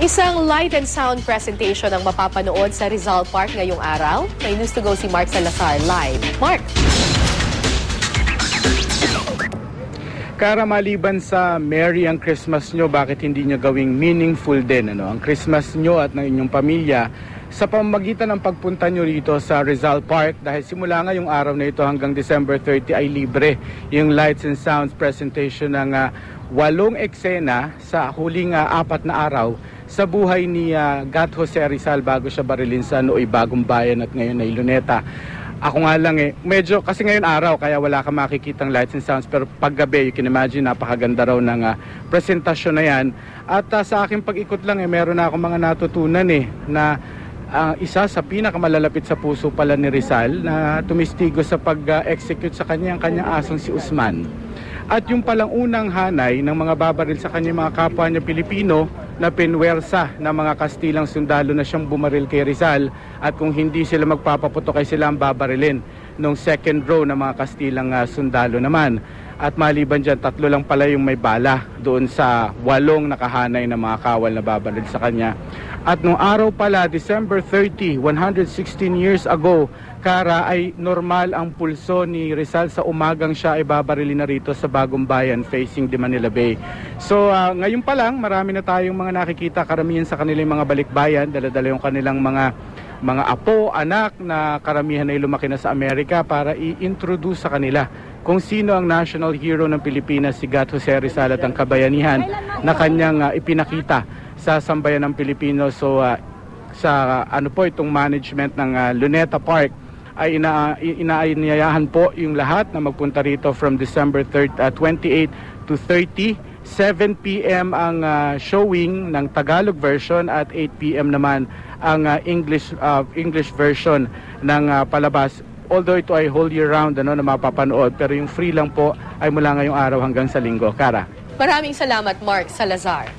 Isang light and sound presentation ang mapapanood sa Rizal Park ngayong araw. May news to go si Mark Salazar live. Mark! Kara, maliban sa merry ang Christmas nyo, bakit hindi nyo gawing meaningful din ang Christmas nyo at ng inyong pamilya sa pamamagitan ng pagpunta nyo rito sa Rizal Park? Dahil simula ngayong araw na ito hanggang December 30 ay libre yung lights and sounds presentation ng 8 eksena sa huling 4 na araw sa buhay ni Gat Jose Rizal bago siya barilin sa Nooy Bagong Bayan at ngayon ay Luneta. Ako nga lang medyo kasi ngayon araw kaya wala ka makikitang lights and sounds, pero paggabi you can imagine napakaganda raw ng presentasyon na yan. At sa aking pag-ikot lang meron na akong mga natutunan na isa sa pinakamalalapit sa puso pala ni Rizal na tumistigo sa pag-execute sa kanyang asong si Usman. At yung palang unang hanay ng mga babaril sa kanyang mga kapwa niya Pilipino na pinwersa ng mga Kastilang sundalo na siyang bumaril kay Rizal, at kung hindi sila magpapaputok ay sila ang babarilin nung second row ng mga Kastilang sundalo naman. At maliban dyan, 3 lang pala yung may bala doon sa 8 nakahanay na mga kawal na babaril sa kanya. At nung araw pala, December 30, 116 years ago, Kara, ay normal ang pulso ni Rizal sa umagang siya ay babarilin na rito sa Bagong Bayan facing the Manila Bay. So ngayon pa lang, marami na tayong mga nakikita, karamihan sa kanilang mga balikbayan, dala-dala yung kanilang mga apo, anak na karamihan ay lumaki na sa Amerika para i-introduce sa kanila kung sino ang national hero ng Pilipinas, si Gat Jose Rizal, at ang kabayanihan na kanyang ipinakita sa sambayan ng Pilipino. So sa itong management ng Luneta Park ay inaanyayahan po yung lahat na magpunta rito from December 28 to 30. 7 p.m. ang showing ng Tagalog version at 8 p.m. naman ang English version ng palabas. Although ito ay whole year round na mapapanood, pero yung free lang po ay mula ngayong araw hanggang sa Linggo. Kara. Maraming salamat, Mark Salazar.